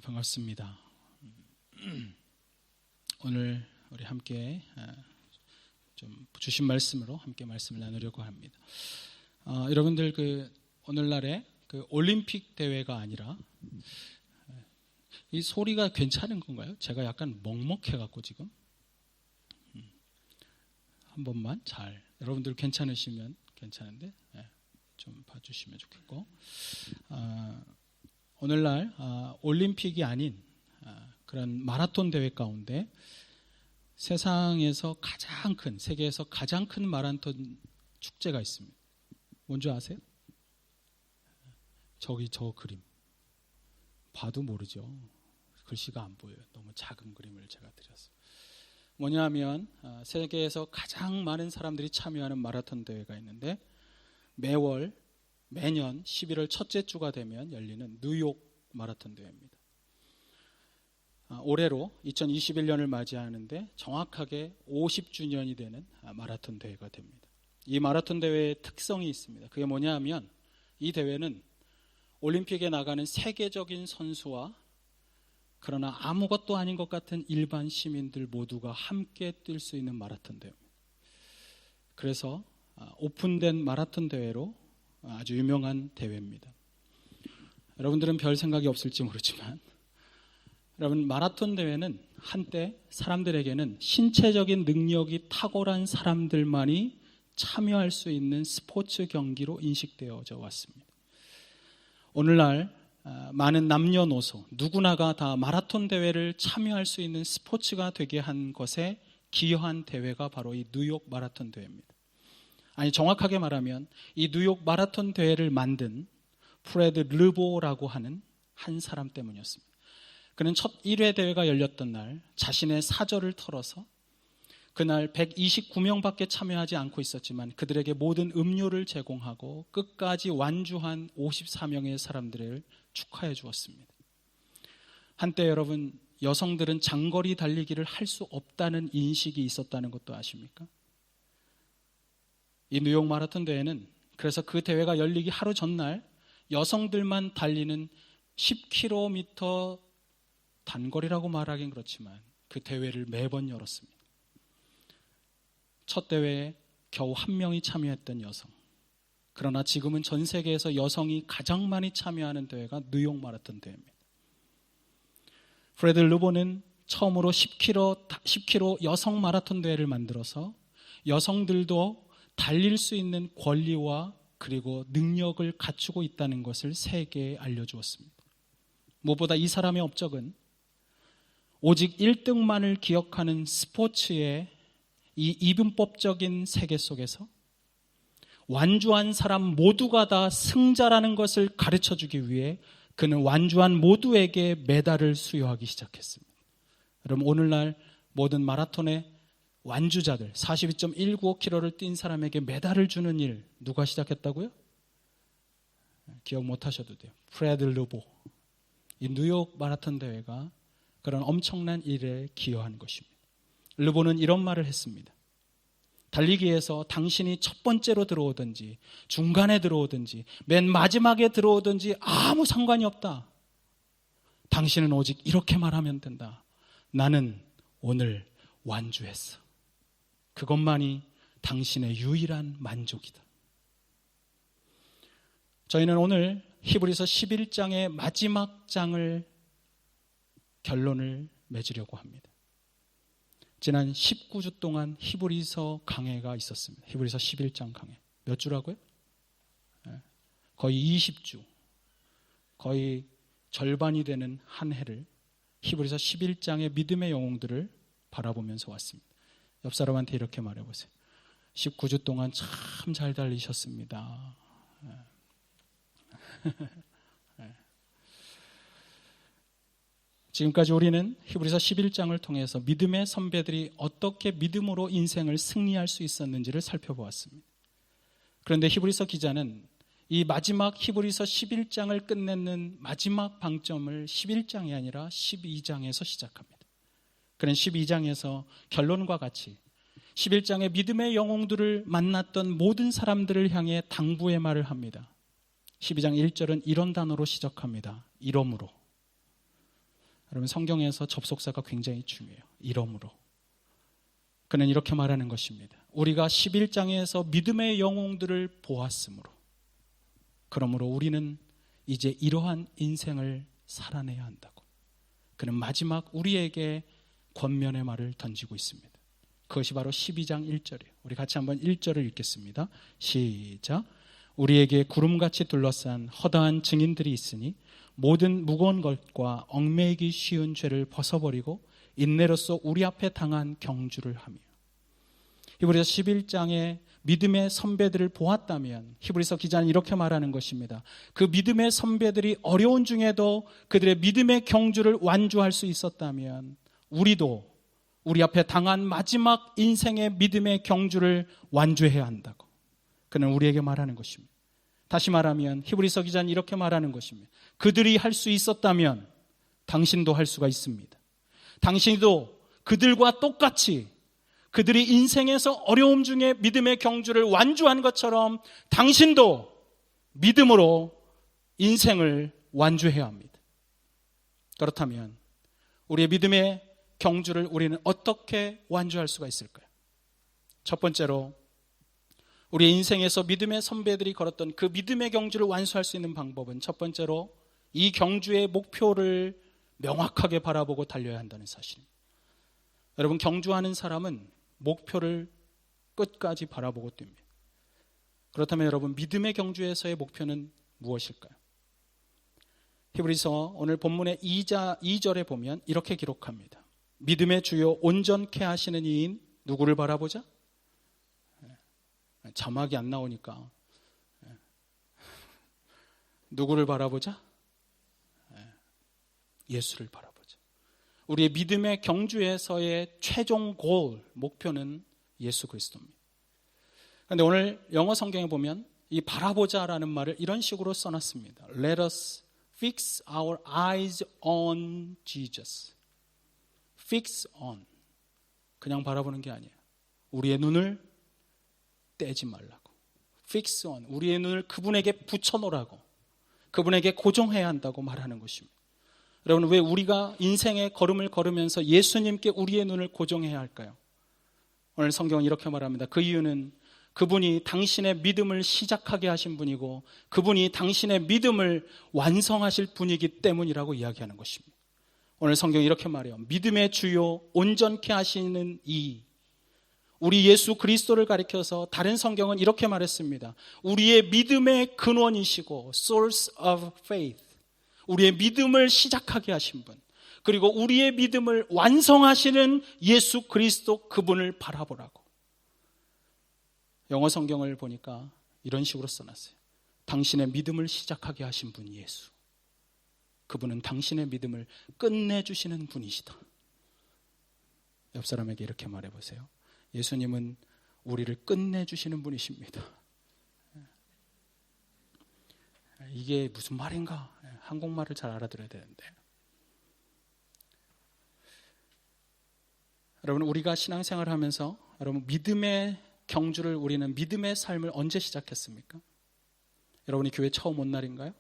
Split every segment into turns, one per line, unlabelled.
반갑습니다. 오늘 우리 함께 좀 주신 말씀으로 함께 말씀을 나누려고 합니다. 여러분들 오늘날의 올림픽 대회가 아니라 이 소리가 괜찮은 건가요? 제가 약간 먹먹해갖고 지금 한 번만 여러분들 괜찮으시면 괜찮은데 좀 봐주시면 좋겠고 오늘날 올림픽이 아닌 그런 마라톤 대회 가운데 세계에서 가장 큰 마라톤 축제가 있습니다. 뭔지 아세요? 저 그림 봐도 모르죠. 글씨가 안 보여요. 너무 작은 그림을 제가 드렸어요. 뭐냐면 세계에서 가장 많은 사람들이 참여하는 마라톤 대회가 있는데 매년 11월 첫째 주가 되면 열리는 뉴욕 마라톤 대회입니다. 올해로 2021년을 맞이하는데 정확하게 50주년이 되는 마라톤 대회가 됩니다. 이 마라톤 대회의 특성이 있습니다. 그게 뭐냐 하면 이 대회는 올림픽에 나가는 세계적인 선수와 그러나 아무것도 아닌 것 같은 일반 시민들 모두가 함께 뛸 수 있는 마라톤 대회입니다. 그래서 오픈된 마라톤 대회로 아주 유명한 대회입니다. 여러분들은 별 생각이 없을지 모르지만 여러분, 마라톤 대회는 한때 사람들에게는 신체적인 능력이 탁월한 사람들만이 참여할 수 있는 스포츠 경기로 인식되어져 왔습니다. 오늘날 많은 남녀노소 누구나가 다 마라톤 대회를 참여할 수 있는 스포츠가 되게 한 것에 기여한 대회가 바로 이 뉴욕 마라톤 대회입니다. 아니, 정확하게 말하면 이 뉴욕 마라톤 대회를 만든 프레드 르보라고 하는 한 사람 때문이었습니다. 그는 첫 1회 대회가 열렸던 날 자신의 사절을 털어서 그날 129명밖에 참여하지 않고 있었지만 그들에게 모든 음료를 제공하고 끝까지 완주한 54명의 사람들을 축하해 주었습니다. 한때 여러분, 여성들은 장거리 달리기를 할 수 없다는 인식이 있었다는 것도 아십니까? 이 뉴욕 마라톤 대회는 그래서 그 대회가 열리기 하루 전날 여성들만 달리는 10km 단거리라고 말하긴 그렇지만 그 대회를 매번 열었습니다. 첫 대회에 겨우 1명이 참여했던 여성. 그러나 지금은 전 세계에서 여성이 가장 많이 참여하는 대회가 뉴욕 마라톤 대회입니다. 프레드 르보는 처음으로 10km 여성 마라톤 대회를 만들어서 여성들도 달릴 수 있는 권리와 그리고 능력을 갖추고 있다는 것을 세계에 알려주었습니다. 무엇보다 이 사람의 업적은 오직 1등만을 기억하는 스포츠의 이 이분법적인 세계 속에서 완주한 사람 모두가 다 승자라는 것을 가르쳐주기 위해 그는 완주한 모두에게 메달을 수여하기 시작했습니다. 여러분, 오늘날 모든 마라톤의 완주자들 42.195km를 뛴 사람에게 메달을 주는 일 누가 시작했다고요? 기억 못하셔도 돼요. 프레드 르보. 이 뉴욕 마라톤 대회가 그런 엄청난 일에 기여한 것입니다. 르보는 이런 말을 했습니다. 달리기에서 당신이 첫 번째로 들어오든지 중간에 들어오든지 맨 마지막에 들어오든지 아무 상관이 없다. 당신은 오직 이렇게 말하면 된다. 나는 오늘 완주했어. 그것만이 당신의 유일한 만족이다. 저희는 오늘 히브리서 11장의 마지막 장을 결론을 맺으려고 합니다. 지난 19주 동안 히브리서 강해가 있었습니다. 히브리서 11장 강해. 몇 주라고요? 거의 20주. 거의 절반이 되는 한 해를 히브리서 11장의 믿음의 영웅들을 바라보면서 왔습니다. 옆 사람한테 이렇게 말해보세요. 19주 동안 참 잘 달리셨습니다. 지금까지 우리는 히브리서 11장을 통해서 믿음의 선배들이 어떻게 믿음으로 인생을 승리할 수 있었는지를 살펴보았습니다. 그런데 히브리서 기자는 이 마지막 히브리서 11장을 끝내는 마지막 방점을 11장이 아니라 12장에서 시작합니다. 그는 12장에서 결론과 같이 11장의 믿음의 영웅들을 만났던 모든 사람들을 향해 당부의 말을 합니다. 12장 1절은 이런 단어로 시작합니다. 이러므로. 여러분, 성경에서 접속사가 굉장히 중요해요. 이러므로. 그는 이렇게 말하는 것입니다. 우리가 11장에서 믿음의 영웅들을 보았으므로, 그러므로 우리는 이제 이러한 인생을 살아내야 한다고. 그는 마지막 우리에게 권면의 말을 던지고 있습니다. 그것이 바로 12장 1절이에요. 우리 같이 한번 1절을 읽겠습니다. 시작. 우리에게 구름같이 둘러싼 허다한 증인들이 있으니 모든 무거운 것과 얽매이기 쉬운 죄를 벗어버리고 인내로써 우리 앞에 당한 경주를 하며. 히브리서 11장에 믿음의 선배들을 보았다면 히브리서 기자는 이렇게 말하는 것입니다. 그 믿음의 선배들이 어려운 중에도 그들의 믿음의 경주를 완주할 수 있었다면 우리도 우리 앞에 당한 마지막 인생의 믿음의 경주를 완주해야 한다고 그는 우리에게 말하는 것입니다. 다시 말하면 히브리서 기자는 이렇게 말하는 것입니다. 그들이 할 수 있었다면 당신도 할 수가 있습니다. 당신도 그들과 똑같이 그들이 인생에서 어려움 중에 믿음의 경주를 완주한 것처럼 당신도 믿음으로 인생을 완주해야 합니다. 그렇다면 우리의 믿음의 경주를 우리는 어떻게 완주할 수가 있을까요? 첫 번째로 우리 인생에서 믿음의 선배들이 걸었던 그 믿음의 경주를 완수할 수 있는 방법은 첫 번째로 이 경주의 목표를 명확하게 바라보고 달려야 한다는 사실입니다. 여러분, 경주하는 사람은 목표를 끝까지 바라보고 뜁니다. 그렇다면 여러분, 믿음의 경주에서의 목표는 무엇일까요? 히브리서 오늘 본문의 2절에 보면 이렇게 기록합니다. 믿음의 주요 온전케 하시는 이인 누구를 바라보자? 자막이 안 나오니까 누구를 바라보자? 예수를 바라보자. 우리의 믿음의 경주에서의 최종 골, 목표는 예수 그리스도입니다. 그런데 오늘 영어 성경에 보면 이 바라보자라는 말을 이런 식으로 써놨습니다. Let us fix our eyes on Jesus. Fix on. 그냥 바라보는 게 아니에요. 우리의 눈을 떼지 말라고. Fix on. 우리의 눈을 그분에게 붙여놓으라고. 그분에게 고정해야 한다고 말하는 것입니다. 여러분, 왜 우리가 인생의 걸음을 걸으면서 예수님께 우리의 눈을 고정해야 할까요? 오늘 성경은 이렇게 말합니다. 그 이유는 그분이 당신의 믿음을 시작하게 하신 분이고 그분이 당신의 믿음을 완성하실 분이기 때문이라고 이야기하는 것입니다. 오늘 성경이 이렇게 말해요. 믿음의 주요 온전케 하시는 이, 우리 예수 그리스도를 가리켜서 다른 성경은 이렇게 말했습니다. 우리의 믿음의 근원이시고 source of faith, 우리의 믿음을 시작하게 하신 분, 그리고 우리의 믿음을 완성하시는 예수 그리스도, 그분을 바라보라고. 영어 성경을 보니까 이런 식으로 써놨어요. 당신의 믿음을 시작하게 하신 분 예수, 그분은 당신의 믿음을 끝내주시는 분이시다. 옆 사람에게 이렇게 말해보세요. 예수님은 우리를 끝내주시는 분이십니다. 이게 무슨 말인가? 한국말을 잘 알아들어야 되는데. 여러분, 우리가 신앙생활을 하면서 여러분, 믿음의 경주를, 우리는 믿음의 삶을 언제 시작했습니까? 여러분이 교회 처음 온 날인가요?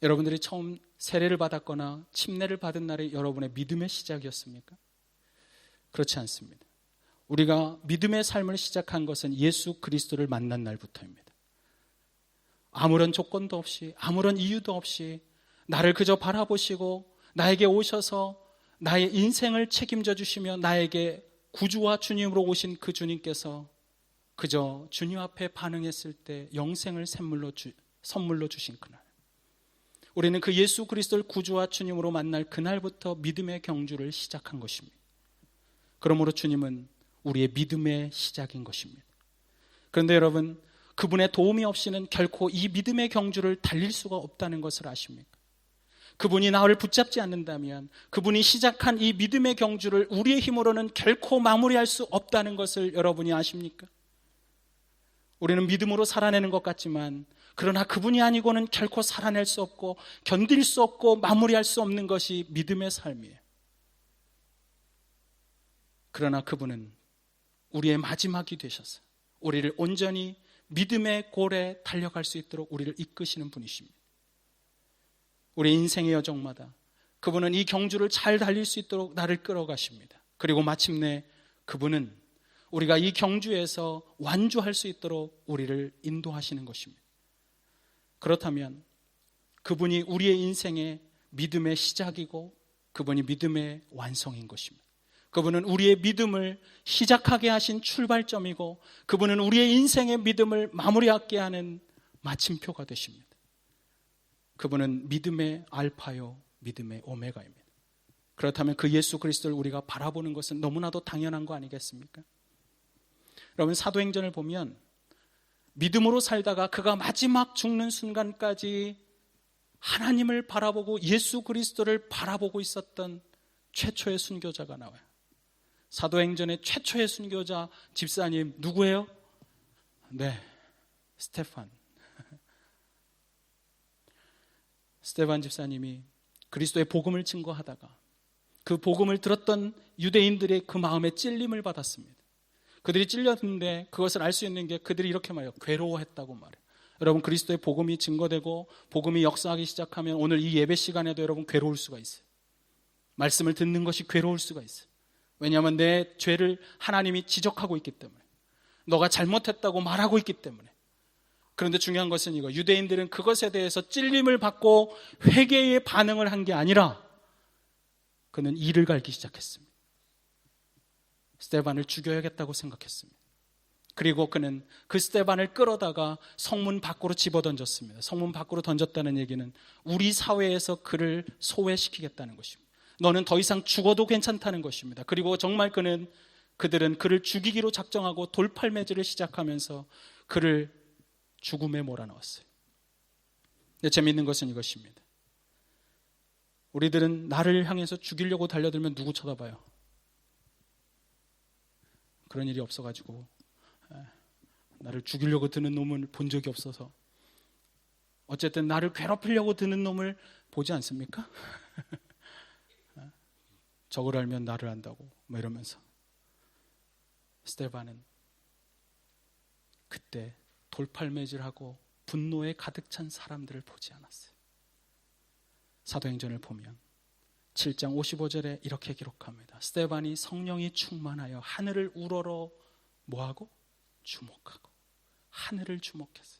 여러분들이 처음 세례를 받았거나 침례를 받은 날이 여러분의 믿음의 시작이었습니까? 그렇지 않습니다. 우리가 믿음의 삶을 시작한 것은 예수 그리스도를 만난 날부터입니다. 아무런 조건도 없이, 아무런 이유도 없이 나를 그저 바라보시고 나에게 오셔서 나의 인생을 책임져 주시며 나에게 구주와 주님으로 오신 그 주님께서 그저 주님 앞에 반응했을 때 영생을 선물로 주신 그날, 우리는 그 예수 그리스도를 구주와 주님으로 만날 그날부터 믿음의 경주를 시작한 것입니다. 그러므로 주님은 우리의 믿음의 시작인 것입니다. 그런데 여러분, 그분의 도움이 없이는 결코 이 믿음의 경주를 달릴 수가 없다는 것을 아십니까? 그분이 나를 붙잡지 않는다면 그분이 시작한 이 믿음의 경주를 우리의 힘으로는 결코 마무리할 수 없다는 것을 여러분이 아십니까? 우리는 믿음으로 살아내는 것 같지만 그러나 그분이 아니고는 결코 살아낼 수 없고 견딜 수 없고 마무리할 수 없는 것이 믿음의 삶이에요. 그러나 그분은 우리의 마지막이 되셔서 우리를 온전히 믿음의 골에 달려갈 수 있도록 우리를 이끄시는 분이십니다. 우리 인생의 여정마다 그분은 이 경주를 잘 달릴 수 있도록 나를 끌어가십니다. 그리고 마침내 그분은 우리가 이 경주에서 완주할 수 있도록 우리를 인도하시는 것입니다. 그렇다면 그분이 우리의 인생의 믿음의 시작이고 그분이 믿음의 완성인 것입니다. 그분은 우리의 믿음을 시작하게 하신 출발점이고 그분은 우리의 인생의 믿음을 마무리하게 하는 마침표가 되십니다. 그분은 믿음의 알파요 믿음의 오메가입니다. 그렇다면 그 예수 그리스도를 우리가 바라보는 것은 너무나도 당연한 거 아니겠습니까? 여러분, 사도행전을 보면 믿음으로 살다가 그가 마지막 죽는 순간까지 하나님을 바라보고 예수 그리스도를 바라보고 있었던 최초의 순교자가 나와요. 사도행전의 최초의 순교자 집사님 누구예요? 네, 스테판 집사님이 그리스도의 복음을 증거하다가 그 복음을 들었던 유대인들의 그 마음에 찔림을 받았습니다. 그들이 찔렸는데 그것을 알 수 있는 게 그들이 이렇게 말해요. 괴로워했다고 말해요. 여러분, 그리스도의 복음이 증거되고 복음이 역사하기 시작하면 오늘 이 예배 시간에도 여러분 괴로울 수가 있어요. 말씀을 듣는 것이 괴로울 수가 있어요. 왜냐하면 내 죄를 하나님이 지적하고 있기 때문에, 너가 잘못했다고 말하고 있기 때문에. 그런데 중요한 것은 이거, 유대인들은 그것에 대해서 찔림을 받고 회개의 반응을 한 게 아니라 그는 이를 갈기 시작했습니다. 스데반을 죽여야겠다고 생각했습니다. 그리고 그는 그 스데반을 끌어다가 성문 밖으로 집어던졌습니다. 성문 밖으로 던졌다는 얘기는 우리 사회에서 그를 소외시키겠다는 것입니다. 너는 더 이상 죽어도 괜찮다는 것입니다. 그리고 정말 그들은 그를 죽이기로 작정하고 돌팔매질을 시작하면서 그를 죽음에 몰아넣었어요. 근데 재미있는 것은 이것입니다. 우리들은 나를 향해서 죽이려고 달려들면 누구 쳐다봐요? 그런 일이 없어가지고 나를 죽이려고 드는 놈을 본 적이 없어서 어쨌든 나를 괴롭히려고 드는 놈을 보지 않습니까? 적을 알면 나를 안다고 뭐 이러면서. 스데반은 그때 돌팔매질하고 분노에 가득 찬 사람들을 보지 않았어요. 사도행전을 보면 7장 55절에 이렇게 기록합니다. 스데반이 성령이 충만하여 하늘을 우러러 뭐하고? 주목하고. 하늘을 주목했어요.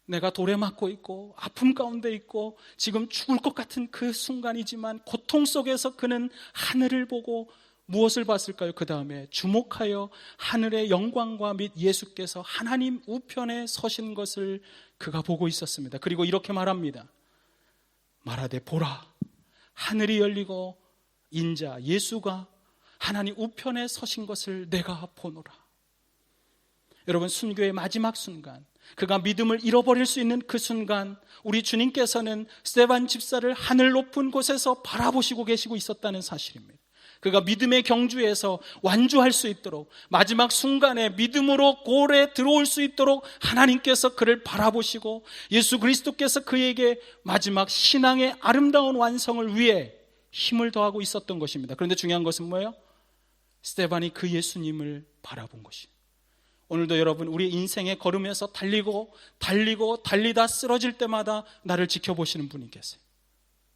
내가 돌에 맞고 있고 아픔 가운데 있고 지금 죽을 것 같은 그 순간이지만 고통 속에서 그는 하늘을 보고 무엇을 봤을까요? 그 다음에 주목하여 하늘의 영광과 및 예수께서 하나님 우편에 서신 것을 그가 보고 있었습니다. 그리고 이렇게 말합니다. 말하되 보라, 하늘이 열리고 인자 예수가 하나님 우편에 서신 것을 내가 보노라. 여러분, 순교의 마지막 순간, 그가 믿음을 잃어버릴 수 있는 그 순간, 우리 주님께서는 스데반 집사를 하늘 높은 곳에서 바라보시고 계시고 있었다는 사실입니다. 그가 믿음의 경주에서 완주할 수 있도록, 마지막 순간에 믿음으로 골에 들어올 수 있도록 하나님께서 그를 바라보시고 예수 그리스도께서 그에게 마지막 신앙의 아름다운 완성을 위해 힘을 더하고 있었던 것입니다. 그런데 중요한 것은 뭐예요? 스데반이 그 예수님을 바라본 것이에요. 오늘도 여러분, 우리 인생의 걸음에서 달리다 쓰러질 때마다 나를 지켜보시는 분이 계세요.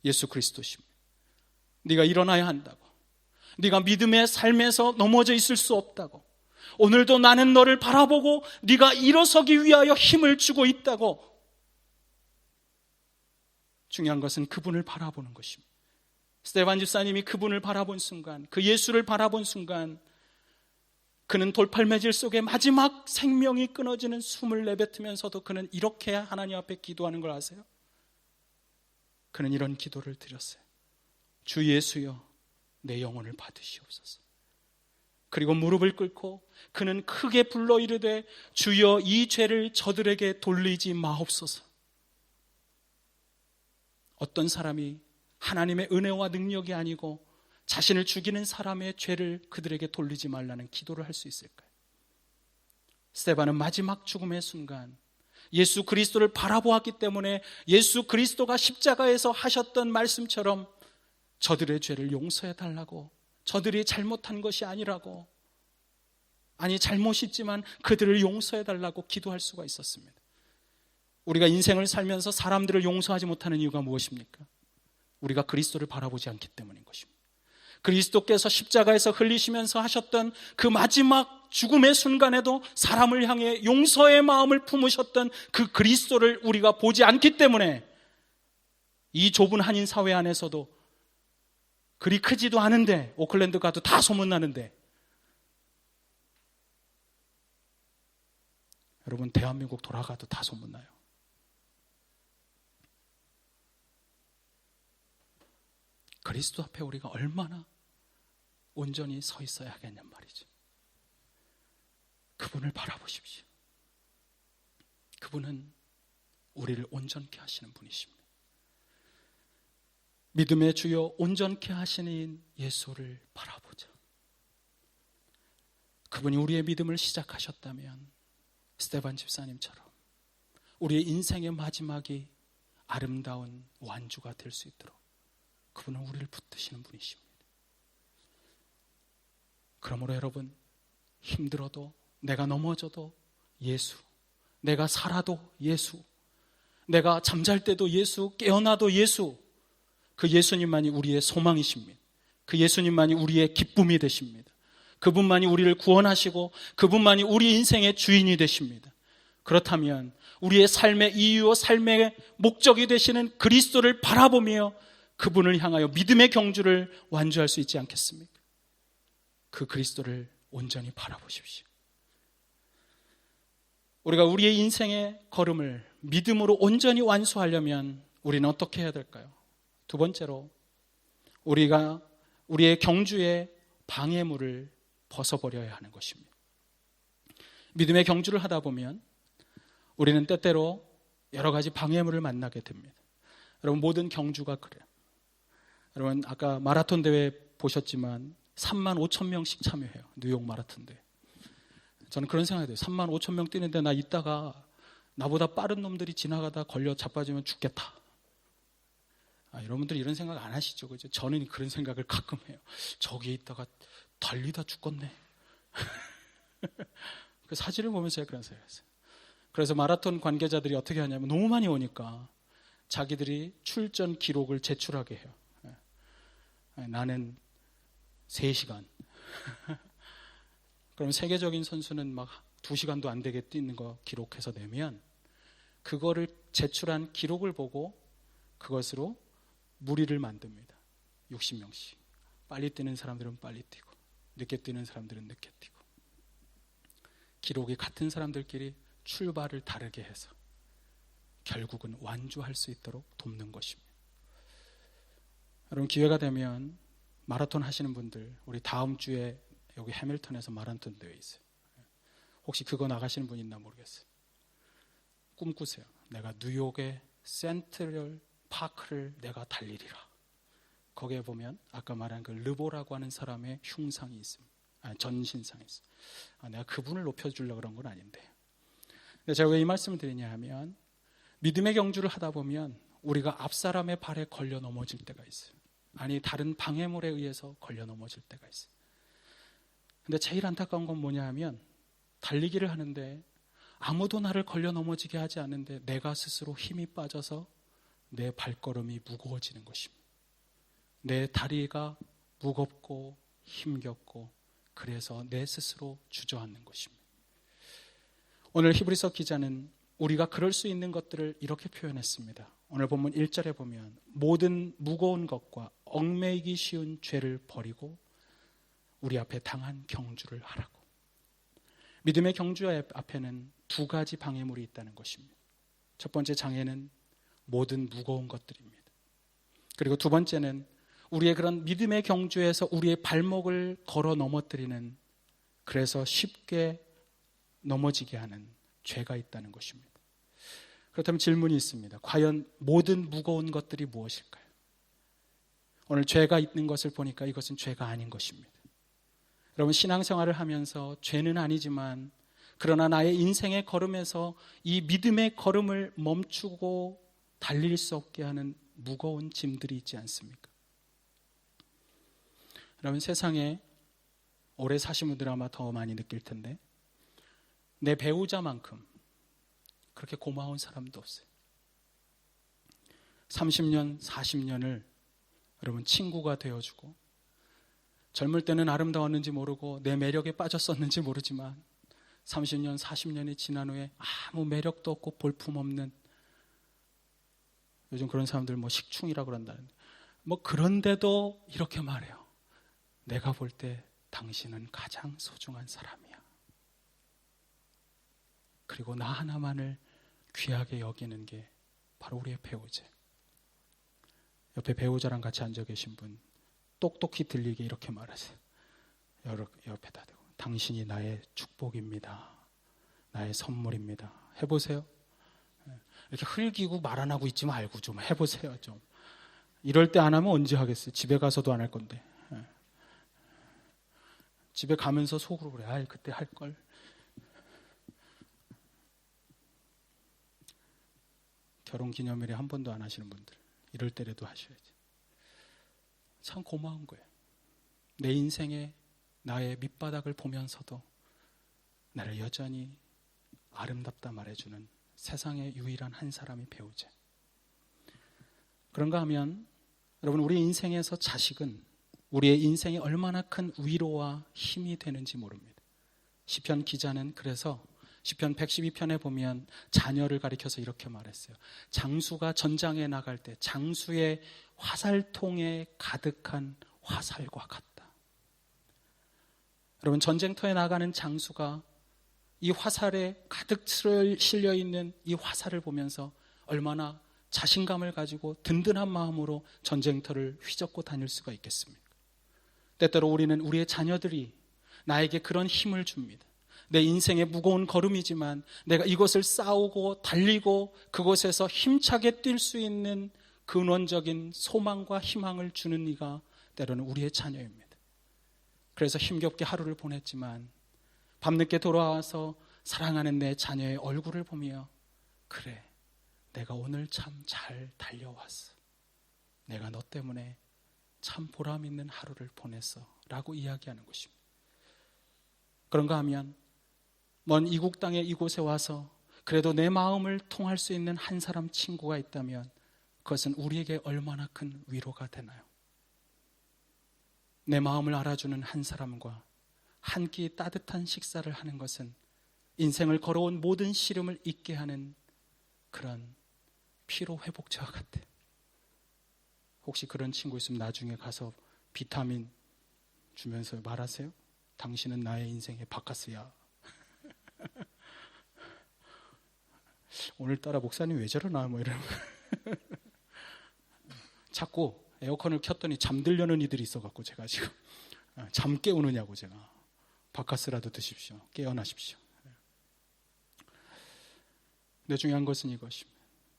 예수 그리스도십니다. 네가 일어나야 한다고, 네가 믿음의 삶에서 넘어져 있을 수 없다고, 오늘도 나는 너를 바라보고 네가 일어서기 위하여 힘을 주고 있다고. 중요한 것은 그분을 바라보는 것입니다. 스데반 집사님이 그분을 바라본 순간, 그 예수를 바라본 순간, 그는 돌팔매질 속에 마지막 생명이 끊어지는 숨을 내뱉으면서도 그는 이렇게 하나님 앞에 기도하는 걸 아세요? 그는 이런 기도를 드렸어요. 주 예수여, 내 영혼을 받으시옵소서. 그리고 무릎을 꿇고 그는 크게 불러 이르되 주여, 이 죄를 저들에게 돌리지 마옵소서. 어떤 사람이 하나님의 은혜와 능력이 아니고 자신을 죽이는 사람의 죄를 그들에게 돌리지 말라는 기도를 할 수 있을까요? 스데반은 마지막 죽음의 순간 예수 그리스도를 바라보았기 때문에 예수 그리스도가 십자가에서 하셨던 말씀처럼 저들의 죄를 용서해 달라고, 저들이 잘못한 것이 아니라고, 아니 잘못이지만 그들을 용서해 달라고 기도할 수가 있었습니다. 우리가 인생을 살면서 사람들을 용서하지 못하는 이유가 무엇입니까? 우리가 그리스도를 바라보지 않기 때문인 것입니다. 그리스도께서 십자가에서 흘리시면서 하셨던 그 마지막 죽음의 순간에도 사람을 향해 용서의 마음을 품으셨던 그 그리스도를 우리가 보지 않기 때문에 이 좁은 한인 사회 안에서도 그리 크지도 않은데, 오클랜드 가도 다 소문나는데, 여러분 대한민국 돌아가도 다 소문나요. 그리스도 앞에 우리가 얼마나 온전히 서 있어야 하겠냔 말이죠. 그분을 바라보십시오. 그분은 우리를 온전케 하시는 분이십니다. 믿음의 주요 온전케 하시는 예수를 바라보자. 그분이 우리의 믿음을 시작하셨다면 스테반 집사님처럼 우리의 인생의 마지막이 아름다운 완주가 될 수 있도록 그분은 우리를 붙드시는 분이십니다. 그러므로 여러분, 힘들어도, 내가 넘어져도 예수, 내가 살아도 예수, 내가 잠잘 때도 예수, 깨어나도 예수, 그 예수님만이 우리의 소망이십니다. 그 예수님만이 우리의 기쁨이 되십니다. 그분만이 우리를 구원하시고 그분만이 우리 인생의 주인이 되십니다. 그렇다면 우리의 삶의 이유와 삶의 목적이 되시는 그리스도를 바라보며 그분을 향하여 믿음의 경주를 완주할 수 있지 않겠습니까? 그 그리스도를 온전히 바라보십시오. 우리가 우리의 인생의 걸음을 믿음으로 온전히 완수하려면 우리는 어떻게 해야 될까요? 두 번째로, 우리가 우리의 경주의 방해물을 벗어버려야 하는 것입니다. 믿음의 경주를 하다 보면 우리는 때때로 여러 가지 방해물을 만나게 됩니다. 여러분, 모든 경주가 그래요. 여러분, 아까 마라톤 대회 보셨지만 3만 5천 명씩 참여해요. 뉴욕 마라톤 대회. 저는 그런 생각이 들어요. 3만 5천 명 뛰는데 나 이따가 나보다 빠른 놈들이 지나가다 걸려 자빠지면 죽겠다. 여러분들이 이런 생각 안 하시죠? 그죠? 저는 그런 생각을 가끔 해요. 저기에 있다가 달리다 죽겠네. 그 사진을 보면서 제가 그런 생각을 했어요. 그래서 마라톤 관계자들이 어떻게 하냐면 너무 많이 오니까 자기들이 출전 기록을 제출하게 해요. 나는 3시간. 그럼 세계적인 선수는 막 2시간도 안 되게 뛰는 거 기록해서 내면 그거를 제출한 기록을 보고 그것으로 무리를 만듭니다. 60명씩. 빨리 뛰는 사람들은 빨리 뛰고 늦게 뛰는 사람들은 늦게 뛰고 기록이 같은 사람들끼리 출발을 다르게 해서 결국은 완주할 수 있도록 돕는 것입니다. 여러분, 기회가 되면 마라톤 하시는 분들, 우리 다음 주에 여기 해밀턴에서 마라톤 대회 있어요. 혹시 그거 나가시는 분 있나 모르겠어요. 꿈꾸세요. 내가 뉴욕의 센트럴 파크를 내가 달리리라. 거기에 보면 아까 말한 그 르보라고 하는 사람의 흉상이 있습니다. 전신상이 있어요. 내가 그분을 높여주려고 그런 건 아닌데. 근데 제가 왜 이 말씀을 드리냐 하면 믿음의 경주를 하다 보면 우리가 앞사람의 발에 걸려 넘어질 때가 있어요. 아니, 다른 방해물에 의해서 걸려 넘어질 때가 있어요. 근데 제일 안타까운 건 뭐냐 하면 달리기를 하는데 아무도 나를 걸려 넘어지게 하지 않는데 내가 스스로 힘이 빠져서 내 발걸음이 무거워지는 것입니다. 내 다리가 무겁고 힘겹고 그래서 내 스스로 주저앉는 것입니다. 오늘 히브리서 기자는 우리가 그럴 수 있는 것들을 이렇게 표현했습니다. 오늘 본문 1절에 보면 모든 무거운 것과 얽매이기 쉬운 죄를 버리고 우리 앞에 당한 경주를 하라고. 믿음의 경주 앞에는 두 가지 방해물이 있다는 것입니다. 첫 번째 장애는 모든 무거운 것들입니다. 그리고 두 번째는 우리의 그런 믿음의 경주에서 우리의 발목을 걸어 넘어뜨리는, 그래서 쉽게 넘어지게 하는 죄가 있다는 것입니다. 그렇다면 질문이 있습니다. 과연 모든 무거운 것들이 무엇일까요? 오늘 죄가 있는 것을 보니까 이것은 죄가 아닌 것입니다. 여러분, 신앙생활을 하면서 죄는 아니지만 그러나 나의 인생의 걸음에서 이 믿음의 걸음을 멈추고 달릴 수 없게 하는 무거운 짐들이 있지 않습니까? 여러분, 세상에 오래 사신 분들 아마 더 많이 느낄 텐데 내 배우자만큼 그렇게 고마운 사람도 없어요. 30년, 40년을 여러분, 친구가 되어주고, 젊을 때는 아름다웠는지 모르고 내 매력에 빠졌었는지 모르지만 30년, 40년이 지난 후에 아무 매력도 없고 볼품없는, 요즘 그런 사람들 뭐 식충이라고 그런다는데, 뭐 그런데도 이렇게 말해요. 내가 볼 때 당신은 가장 소중한 사람이야. 그리고 나 하나만을 귀하게 여기는 게 바로 우리의 배우자. 옆에 배우자랑 같이 앉아 계신 분 똑똑히 들리게 이렇게 말하세요. 옆에다 대고, 당신이 나의 축복입니다. 나의 선물입니다. 해보세요. 이렇게 흘기고 말 안 하고 있지 말고 좀 해보세요. 좀 이럴 때 안 하면 언제 하겠어요? 집에 가서도 안 할 건데. 집에 가면서 속으로 그래. 아이, 그때 할 걸. 결혼 기념일에 한 번도 안 하시는 분들, 이럴 때라도 하셔야지. 참 고마운 거예요. 내 인생에 나의 밑바닥을 보면서도 나를 여전히 아름답다 말해주는 세상의 유일한 한 사람이 배우자. 그런가 하면 여러분, 우리 인생에서 자식은 우리의 인생에 얼마나 큰 위로와 힘이 되는지 모릅니다. 시편 기자는 그래서 시편 112편에 보면 자녀를 가리켜서 이렇게 말했어요. 장수가 전장에 나갈 때 장수의 화살통에 가득한 화살과 같다. 여러분, 전쟁터에 나가는 장수가 이 화살에 가득 실려 있는 이 화살을 보면서 얼마나 자신감을 가지고 든든한 마음으로 전쟁터를 휘젓고 다닐 수가 있겠습니까? 때때로 우리는 우리의 자녀들이 나에게 그런 힘을 줍니다. 내 인생의 무거운 걸음이지만 내가 이것을 싸우고 달리고 그곳에서 힘차게 뛸 수 있는 근원적인 소망과 희망을 주는 이가 때로는 우리의 자녀입니다. 그래서 힘겹게 하루를 보냈지만 밤늦게 돌아와서 사랑하는 내 자녀의 얼굴을 보며, 그래, 내가 오늘 참 잘 달려왔어. 내가 너 때문에 참 보람 있는 하루를 보냈어 라고 이야기하는 것입니다. 그런가 하면 먼 이국 땅의 이곳에 와서 그래도 내 마음을 통할 수 있는 한 사람 친구가 있다면 그것은 우리에게 얼마나 큰 위로가 되나요? 내 마음을 알아주는 한 사람과 한 끼 따뜻한 식사를 하는 것은 인생을 걸어온 모든 시름을 잊게 하는 그런 피로회복제와 같아. 혹시 그런 친구 있으면 나중에 가서 비타민 주면서 말하세요. 당신은 나의 인생의 바카스야. 오늘따라 목사님 왜 저러나 뭐 이러는 자꾸 에어컨을 켰더니 잠들려는 이들이 있어갖고 제가 지금 잠 깨우느냐고 제가. 바카스라도 드십시오. 깨어나십시오. 근데 중요한 것은 이것입니다.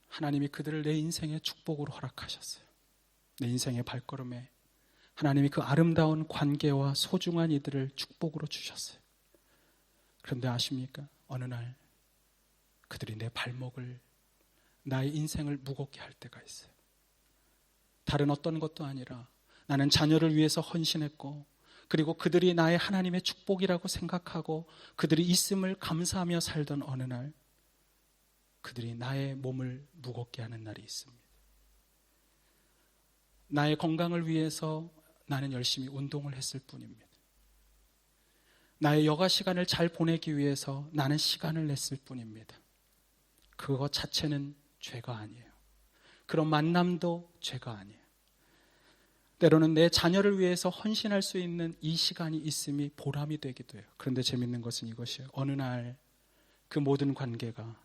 하나님이 그들을 내 인생의 축복으로 허락하셨어요. 내 인생의 발걸음에 하나님이 그 아름다운 관계와 소중한 이들을 축복으로 주셨어요. 그런데 아십니까? 어느 날 그들이 내 발목을, 나의 인생을 무겁게 할 때가 있어요. 다른 어떤 것도 아니라 나는 자녀를 위해서 헌신했고, 그리고 그들이 나의 하나님의 축복이라고 생각하고 그들이 있음을 감사하며 살던 어느 날 그들이 나의 몸을 무겁게 하는 날이 있습니다. 나의 건강을 위해서 나는 열심히 운동을 했을 뿐입니다. 나의 여가 시간을 잘 보내기 위해서 나는 시간을 냈을 뿐입니다. 그것 자체는 죄가 아니에요. 그런 만남도 죄가 아니에요. 때로는 내 자녀를 위해서 헌신할 수 있는 이 시간이 있음이 보람이 되기도 해요. 그런데 재밌는 것은 이것이에요. 어느 날 그 모든 관계가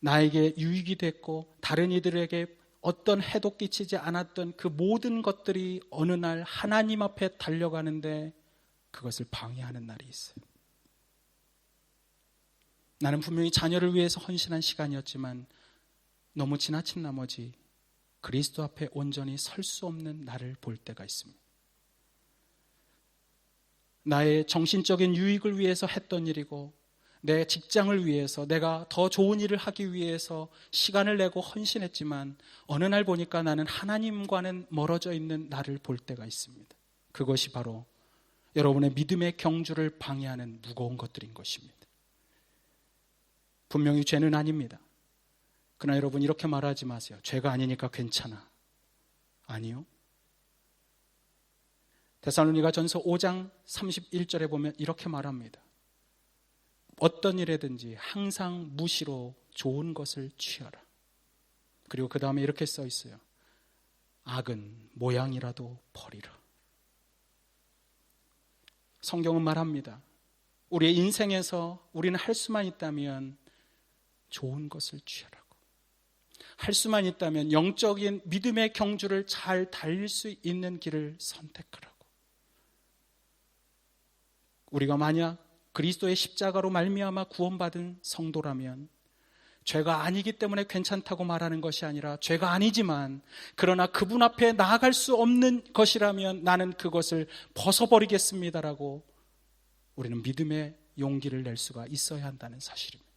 나에게 유익이 됐고 다른 이들에게 어떤 해도 끼치지 않았던 그 모든 것들이 어느 날 하나님 앞에 달려가는데 그것을 방해하는 날이 있어요. 나는 분명히 자녀를 위해서 헌신한 시간이었지만 너무 지나친 나머지 그리스도 앞에 온전히 설 수 없는 나를 볼 때가 있습니다. 나의 정신적인 유익을 위해서 했던 일이고 내 직장을 위해서 내가 더 좋은 일을 하기 위해서 시간을 내고 헌신했지만 어느 날 보니까 나는 하나님과는 멀어져 있는 나를 볼 때가 있습니다. 그것이 바로 여러분의 믿음의 경주를 방해하는 무거운 것들인 것입니다. 분명히 죄는 아닙니다. 그러나 여러분 이렇게 말하지 마세요. 죄가 아니니까 괜찮아. 아니요. 데살로니가전서 5장 31절에 보면 이렇게 말합니다. 어떤 일에든지 항상 무시로 좋은 것을 취하라. 그리고 그 다음에 이렇게 써 있어요. 악은 모양이라도 버리라. 성경은 말합니다. 우리의 인생에서 우리는 할 수만 있다면 좋은 것을 취하라고. 할 수만 있다면 영적인 믿음의 경주를 잘 달릴 수 있는 길을 선택하라고. 우리가 만약 그리스도의 십자가로 말미암아 구원받은 성도라면 죄가 아니기 때문에 괜찮다고 말하는 것이 아니라 죄가 아니지만 그러나 그분 앞에 나아갈 수 없는 것이라면 나는 그것을 벗어버리겠습니다라고 우리는 믿음의 용기를 낼 수가 있어야 한다는 사실입니다.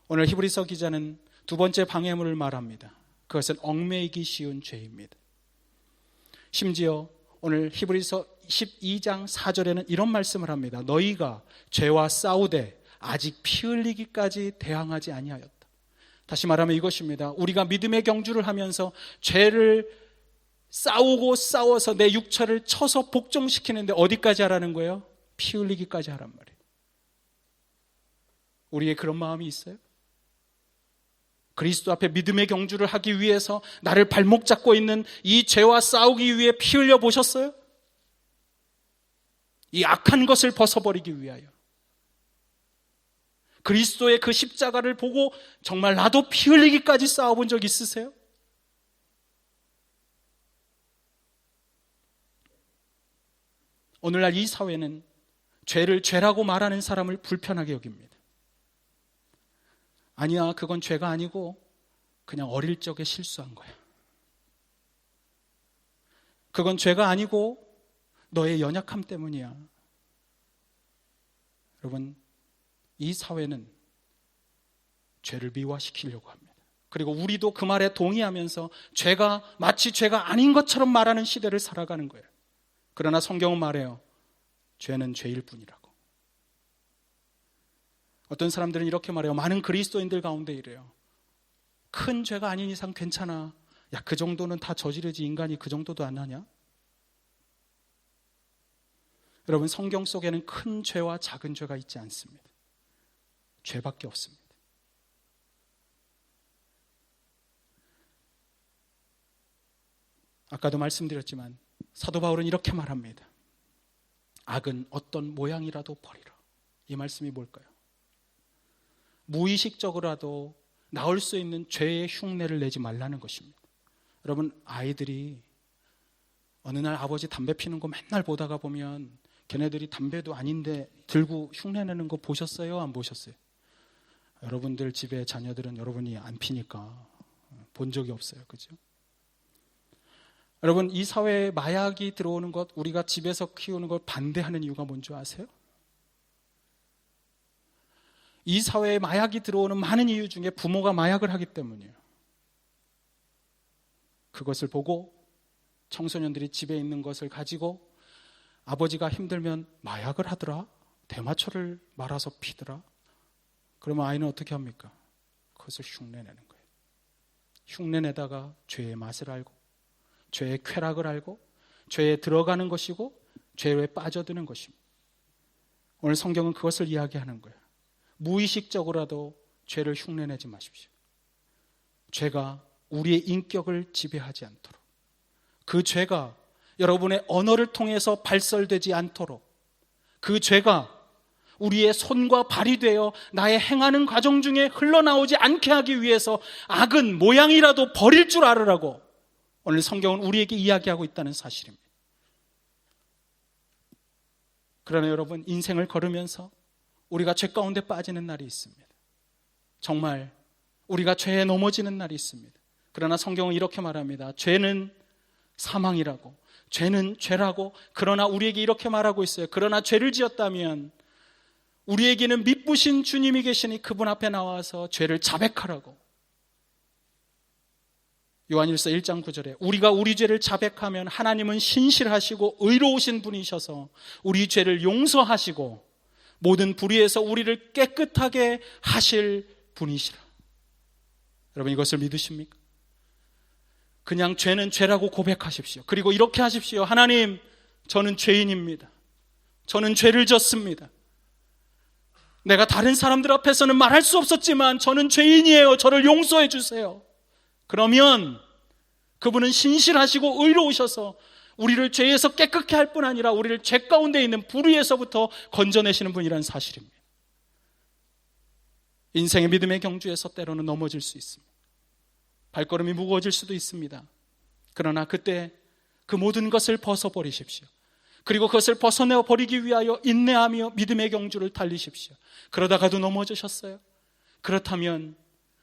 오늘 히브리서 기자는 두 번째 방해물을 말합니다. 그것은 얽매이기 쉬운 죄입니다. 심지어 오늘 히브리서 12장 4절에는 이런 말씀을 합니다. 너희가 죄와 싸우되 아직 피 흘리기까지 대항하지 아니하였다. 다시 말하면 이것입니다. 우리가 믿음의 경주를 하면서 죄를 싸워서 내 육체를 쳐서 복종시키는데 어디까지 하라는 거예요? 피 흘리기까지 하란 말이에요. 우리의 그런 마음이 있어요? 그리스도 앞에 믿음의 경주를 하기 위해서 나를 발목 잡고 있는 이 죄와 싸우기 위해 피 흘려 보셨어요? 이 악한 것을 벗어버리기 위하여. 그리스도의 그 십자가를 보고 정말 나도 피 흘리기까지 싸워본 적 있으세요? 오늘날 이 사회는 죄를 죄라고 말하는 사람을 불편하게 여깁니다. 아니야, 그건 죄가 아니고 그냥 어릴 적에 실수한 거야. 그건 죄가 아니고 너의 연약함 때문이야. 여러분, 이 사회는 죄를 미화시키려고 합니다. 그리고 우리도 그 말에 동의하면서 죄가 마치 죄가 아닌 것처럼 말하는 시대를 살아가는 거예요. 그러나 성경은 말해요. 죄는 죄일 뿐이라고. 어떤 사람들은 이렇게 말해요. 많은 그리스도인들 가운데 이래요. 큰 죄가 아닌 이상 괜찮아. 야, 그 정도는 다 저지르지. 인간이 그 정도도 안 하냐? 여러분, 성경 속에는 큰 죄와 작은 죄가 있지 않습니다. 죄밖에 없습니다. 아까도 말씀드렸지만 사도 바울은 이렇게 말합니다. 악은 어떤 모양이라도 버리라. 이 말씀이 뭘까요? 무의식적으로라도 나올 수 있는 죄의 흉내를 내지 말라는 것입니다. 여러분, 아이들이 어느 날 아버지 담배 피는 거 맨날 보다가 보면 걔네들이 담배도 아닌데 들고 흉내내는 거 보셨어요? 안 보셨어요? 여러분들 집에 자녀들은 여러분이 안 피니까 본 적이 없어요. 그죠? 여러분, 이 사회에 마약이 들어오는 것, 우리가 집에서 키우는 걸 반대하는 이유가 뭔지 아세요? 이 사회에 마약이 들어오는 많은 이유 중에 부모가 마약을 하기 때문이에요. 그것을 보고 청소년들이 집에 있는 것을 가지고 아버지가 힘들면 마약을 하더라, 대마초를 말아서 피더라. 그러면 아이는 어떻게 합니까? 그것을 흉내내는 거예요. 흉내내다가 죄의 맛을 알고 죄의 쾌락을 알고 죄에 들어가는 것이고 죄에 빠져드는 것입니다. 오늘 성경은 그것을 이야기하는 거예요. 무의식적으로라도 죄를 흉내내지 마십시오. 죄가 우리의 인격을 지배하지 않도록, 그 죄가 여러분의 언어를 통해서 발설되지 않도록, 그 죄가 우리의 손과 발이 되어 나의 행하는 과정 중에 흘러나오지 않게 하기 위해서 악은 모양이라도 버릴 줄 알으라고 오늘 성경은 우리에게 이야기하고 있다는 사실입니다. 그러나 여러분, 인생을 걸으면서 우리가 죄 가운데 빠지는 날이 있습니다. 정말 우리가 죄에 넘어지는 날이 있습니다. 그러나 성경은 이렇게 말합니다. 죄는 사망이라고, 죄는 죄라고. 그러나 우리에게 이렇게 말하고 있어요. 그러나 죄를 지었다면 우리에게는 미쁘신 주님이 계시니 그분 앞에 나와서 죄를 자백하라고. 요한일서 1장 9절에 우리가 우리 죄를 자백하면 하나님은 신실하시고 의로우신 분이셔서 우리 죄를 용서하시고 모든 불의에서 우리를 깨끗하게 하실 분이시라. 여러분, 이것을 믿으십니까? 그냥 죄는 죄라고 고백하십시오. 그리고 이렇게 하십시오. 하나님, 저는 죄인입니다. 저는 죄를 졌습니다. 내가 다른 사람들 앞에서는 말할 수 없었지만 저는 죄인이에요. 저를 용서해 주세요. 그러면 그분은 신실하시고 의로우셔서 우리를 죄에서 깨끗게 할 뿐 아니라 우리를 죄 가운데 있는 불의에서부터 건져내시는 분이라는 사실입니다. 인생의 믿음의 경주에서 때로는 넘어질 수 있습니다. 발걸음이 무거워질 수도 있습니다. 그러나 그때 그 모든 것을 벗어버리십시오. 그리고 그것을 벗어내어 버리기 위하여 인내하며 믿음의 경주를 달리십시오. 그러다가도 넘어지셨어요? 그렇다면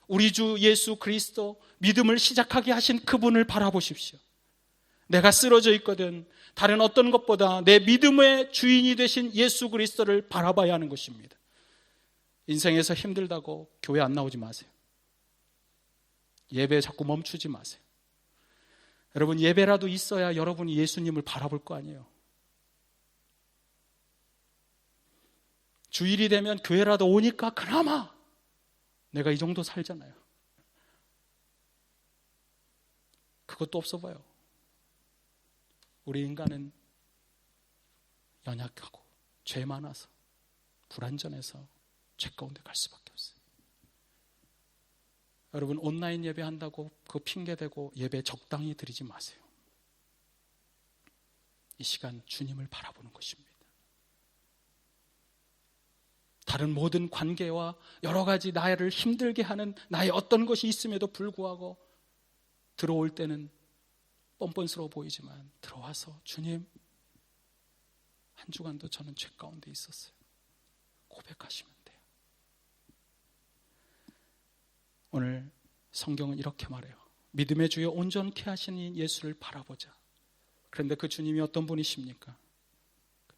우리 주 예수 그리스도 믿음을 시작하게 하신 그분을 바라보십시오. 내가 쓰러져 있거든 다른 어떤 것보다 내 믿음의 주인이 되신 예수 그리스도를 바라봐야 하는 것입니다. 인생에서 힘들다고 교회 안 나오지 마세요. 예배 자꾸 멈추지 마세요. 여러분, 예배라도 있어야 여러분이 예수님을 바라볼 거 아니에요. 주일이 되면 교회라도 오니까 그나마 내가 이 정도 살잖아요. 그것도 없어 보여. 우리 인간은 연약하고 죄 많아서 불완전해서 죄 가운데 갈 수밖에 없어요. 여러분, 온라인 예배한다고 그 핑계대고 예배 적당히 드리지 마세요. 이 시간 주님을 바라보는 것입니다. 다른 모든 관계와 여러 가지 나를 힘들게 하는 나의 어떤 것이 있음에도 불구하고 들어올 때는 뻔뻔스러워 보이지만 들어와서 주님, 한 주간도 저는 죄 가운데 있었어요. 고백하시면 돼요. 오늘 성경은 이렇게 말해요. 믿음의 주여 온전케 하시는 예수를 바라보자. 그런데 그 주님이 어떤 분이십니까?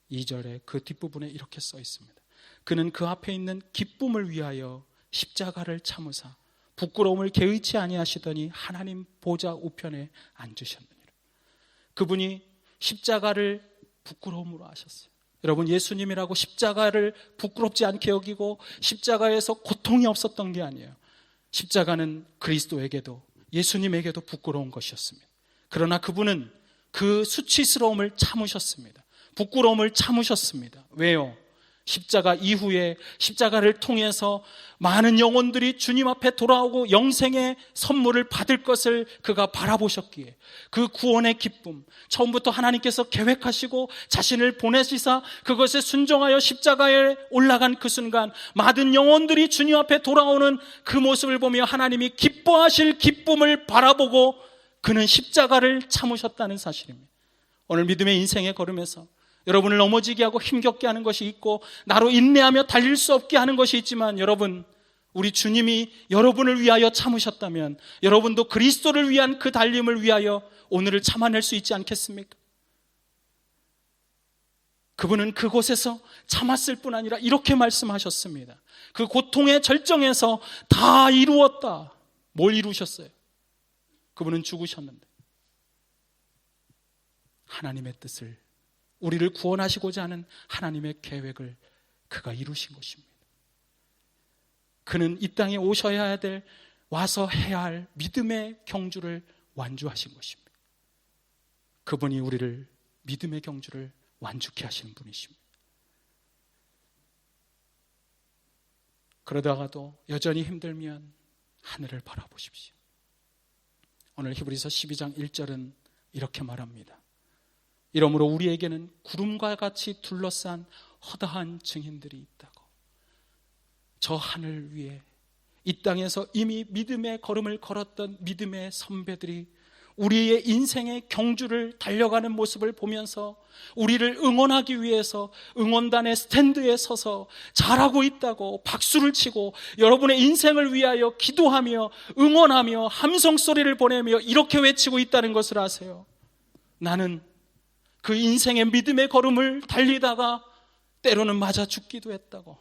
2절에 그 뒷부분에 이렇게 써 있습니다. 그는 그 앞에 있는 기쁨을 위하여 십자가를 참으사 부끄러움을 개의치 아니하시더니 하나님 보좌 우편에 앉으셨느니라. 그분이 십자가를 부끄러움으로 하셨어요. 여러분, 예수님이라고 십자가를 부끄럽지 않게 여기고 십자가에서 고통이 없었던 게 아니에요. 십자가는 그리스도에게도 예수님에게도 부끄러운 것이었습니다. 그러나 그분은 그 수치스러움을 참으셨습니다. 부끄러움을 참으셨습니다. 왜요? 십자가 이후에 십자가를 통해서 많은 영혼들이 주님 앞에 돌아오고 영생의 선물을 받을 것을 그가 바라보셨기에 그 구원의 기쁨, 처음부터 하나님께서 계획하시고 자신을 보내시사 그것에 순종하여 십자가에 올라간 그 순간 많은 영혼들이 주님 앞에 돌아오는 그 모습을 보며 하나님이 기뻐하실 기쁨을 바라보고 그는 십자가를 참으셨다는 사실입니다. 오늘 믿음의 인생에 걸으면서 여러분을 넘어지게 하고 힘겹게 하는 것이 있고 나로 인내하며 달릴 수 없게 하는 것이 있지만, 여러분, 우리 주님이 여러분을 위하여 참으셨다면 여러분도 그리스도를 위한 그 달림을 위하여 오늘을 참아낼 수 있지 않겠습니까? 그분은 그곳에서 참았을 뿐 아니라 이렇게 말씀하셨습니다. 그 고통의 절정에서 다 이루었다. 뭘 이루셨어요? 그분은 죽으셨는데 하나님의 뜻을, 우리를 구원하시고자 하는 하나님의 계획을 그가 이루신 것입니다. 그는 이 땅에 오셔야 될, 와서 해야 할 믿음의 경주를 완주하신 것입니다. 그분이 우리를 믿음의 경주를 완주케 하시는 분이십니다. 그러다가도 여전히 힘들면 하늘을 바라보십시오. 오늘 히브리서 12장 1절은 이렇게 말합니다. 이러므로 우리에게는 구름과 같이 둘러싼 허다한 증인들이 있다고. 저 하늘 위에 이 땅에서 이미 믿음의 걸음을 걸었던 믿음의 선배들이 우리의 인생의 경주를 달려가는 모습을 보면서 우리를 응원하기 위해서 응원단의 스탠드에 서서 잘하고 있다고 박수를 치고 여러분의 인생을 위하여 기도하며 응원하며 함성 소리를 보내며 이렇게 외치고 있다는 것을 아세요? 나는 그 인생의 믿음의 걸음을 달리다가 때로는 맞아 죽기도 했다고.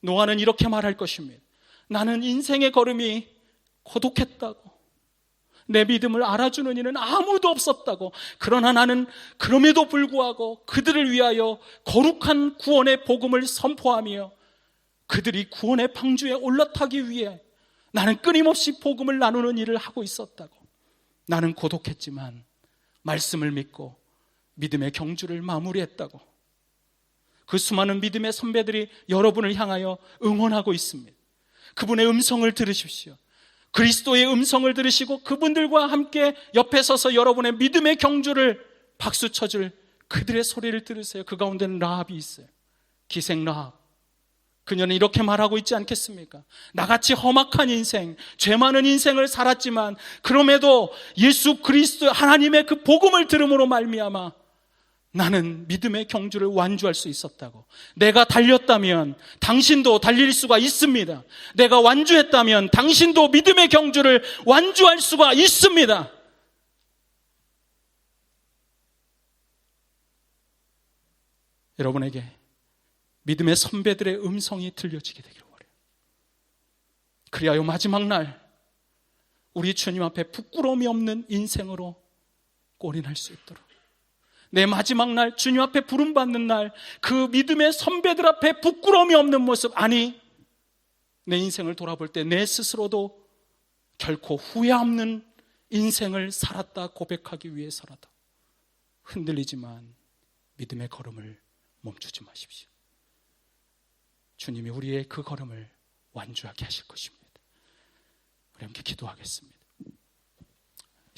노아는 이렇게 말할 것입니다. 나는 인생의 걸음이 고독했다고. 내 믿음을 알아주는 이는 아무도 없었다고. 그러나 나는 그럼에도 불구하고 그들을 위하여 거룩한 구원의 복음을 선포하며 그들이 구원의 방주에 올라타기 위해 나는 끊임없이 복음을 나누는 일을 하고 있었다고. 나는 고독했지만 말씀을 믿고 믿음의 경주를 마무리했다고. 그 수많은 믿음의 선배들이 여러분을 향하여 응원하고 있습니다. 그분의 음성을 들으십시오. 그리스도의 음성을 들으시고 그분들과 함께 옆에 서서 여러분의 믿음의 경주를 박수 쳐줄 그들의 소리를 들으세요. 그 가운데는 라합이 있어요. 기생 라합. 그녀는 이렇게 말하고 있지 않겠습니까? 나같이 험악한 인생, 죄 많은 인생을 살았지만 그럼에도 예수 그리스도 하나님의 그 복음을 들음으로 말미암아 나는 믿음의 경주를 완주할 수 있었다고. 내가 달렸다면 당신도 달릴 수가 있습니다. 내가 완주했다면 당신도 믿음의 경주를 완주할 수가 있습니다. 여러분에게 믿음의 선배들의 음성이 들려지게 되기를 바라요. 그리하여 마지막 날 우리 주님 앞에 부끄러움이 없는 인생으로 골인할 수 있도록, 내 마지막 날 주님 앞에 부름받는 날 그 믿음의 선배들 앞에 부끄러움이 없는 모습, 아니 내 인생을 돌아볼 때 내 스스로도 결코 후회 없는 인생을 살았다 고백하기 위해서라도 흔들리지만 믿음의 걸음을 멈추지 마십시오. 주님이 우리의 그 걸음을 완주하게 하실 것입니다. 우리 함께 기도하겠습니다.